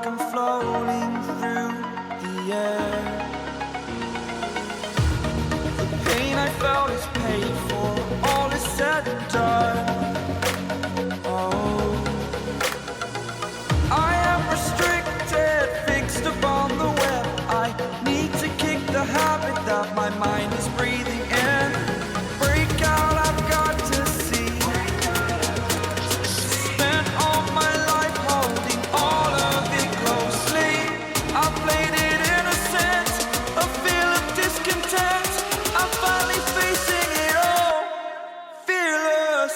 like I'm floating through the air. The pain I felt is paid for, all is said and done. Oh, I am restricted, fixed upon the web. I need to kick the habit that my mind is breathing in. Break out, I've got to see. Spent all my life holding all of it closely. I played it innocent, a feel of discontent. I'm finally facing it all, fearless.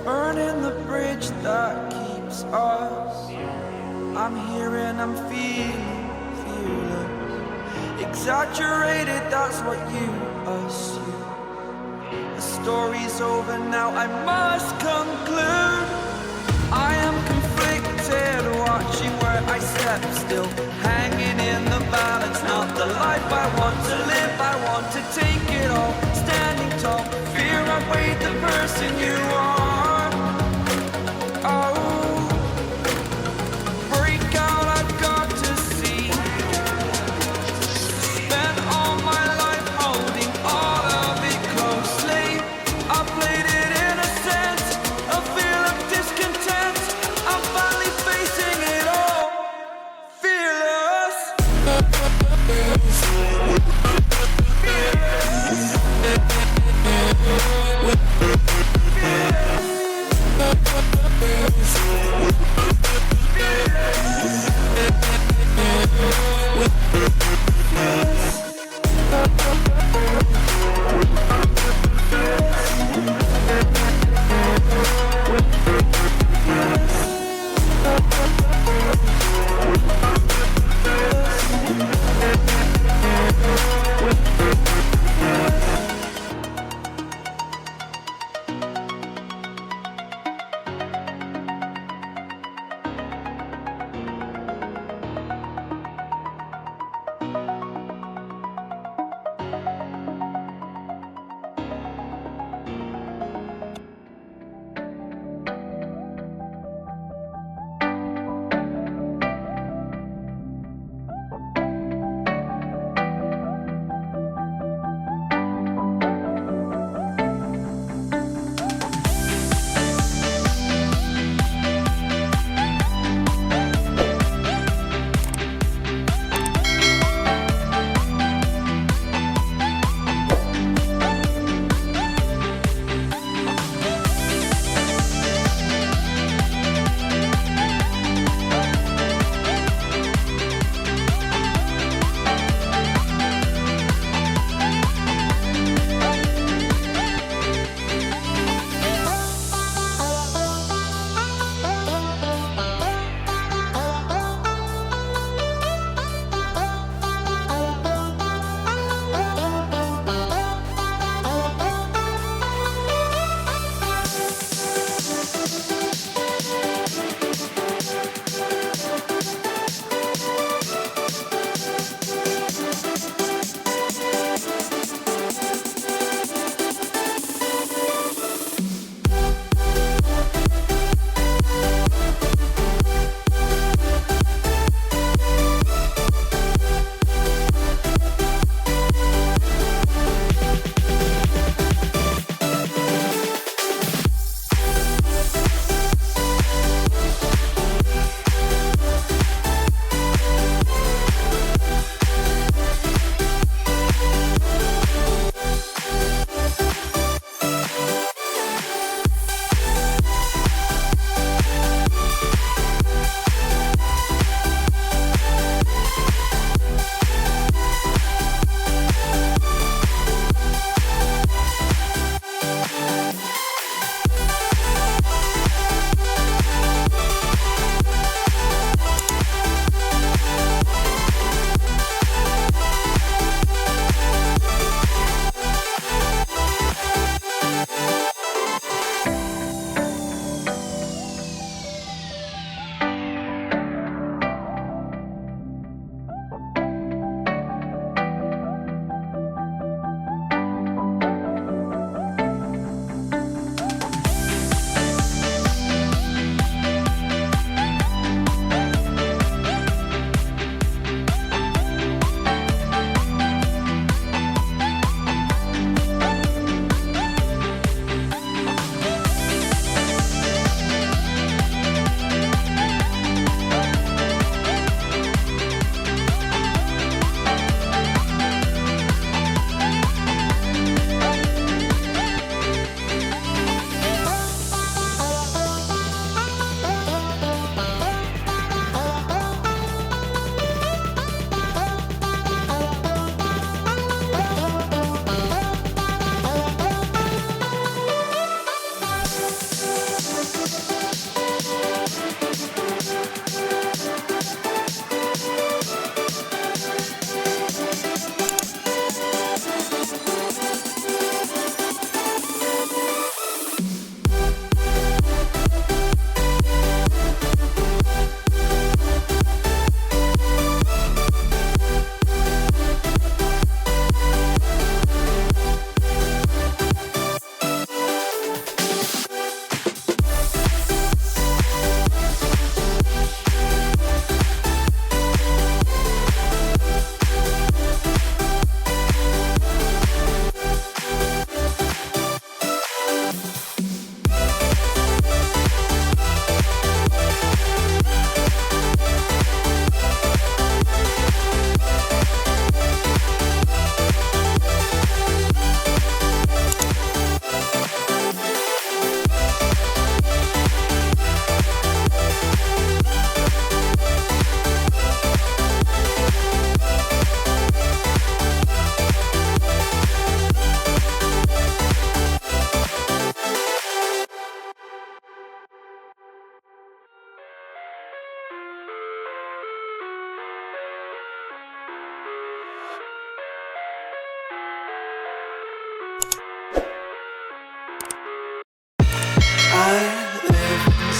Burning the bridge that keeps us. I'm here and I'm feeling fearless. Exaggerated, that's what you assume. The story's over now, I must conclude. I am conflicted, watching where I step still, hanging in the balance. Not the life I want to live, I want to take it all. Standing tall, fear outweighed the person you are. Oh, break out, I've got to see. Spent all my life holding all of it closely. I played it innocent, a feel of discontent. I'm finally facing it all, fearless. Fearless.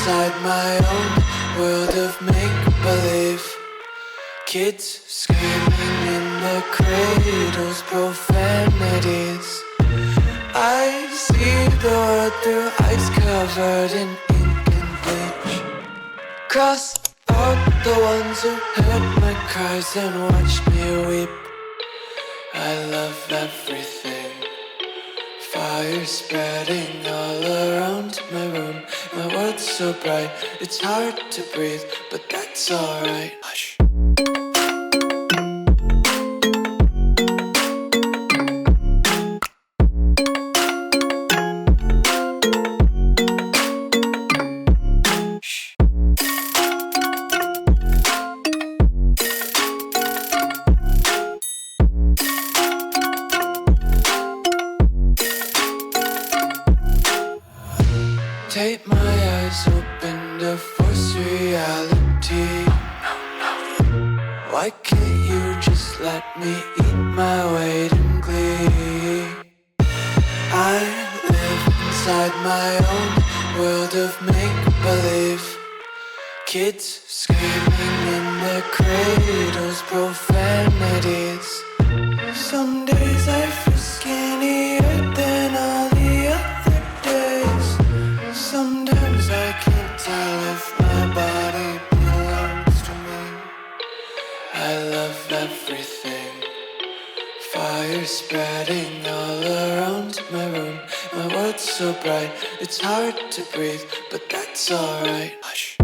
inside my own world of make-believe. Kids screaming in their cradles, profanities. I see the world through ice covered in ink and bleach. Cross out the ones who heard my cries and watched me weep. I love everything. Fire spreading all around my room. My world's so bright, it's hard to breathe, but that's alright. Hush. Take my eyes open to force reality. Why can't you just let me eat my weight in glee? I live inside my own world of make-believe. Kids screaming in their cradles, profanities. Some days I feel skinnier than all the other days. Sometimes I can't tell if my body belongs to me. I love everything. Fire spreading all around my room. My world's so bright, it's hard to breathe, but that's alright. Hush.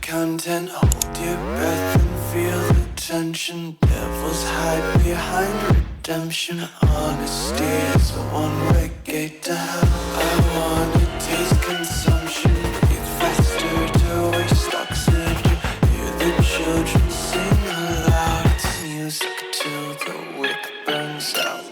Content, hold your breath and feel the tension. Devils hide behind redemption. Honesty is a one-way gate to hell. I wanna taste consumption, breathe faster to waste oxygen. Hear the children sing aloud. It's music till the wick burns out.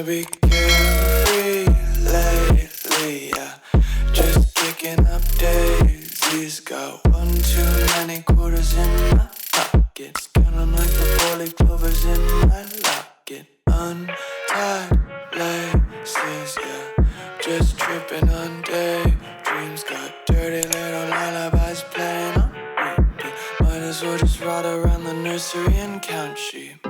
Be carefree lately, yeah. Just kicking up daisies. Got one too many quarters in my pockets. Counting like the four-leaf clovers in my locket. Untied laces, yeah. Just tripping on daydreams. Got dirty little lullabies playing on repeat. Might as well just ride around the nursery and count sheep.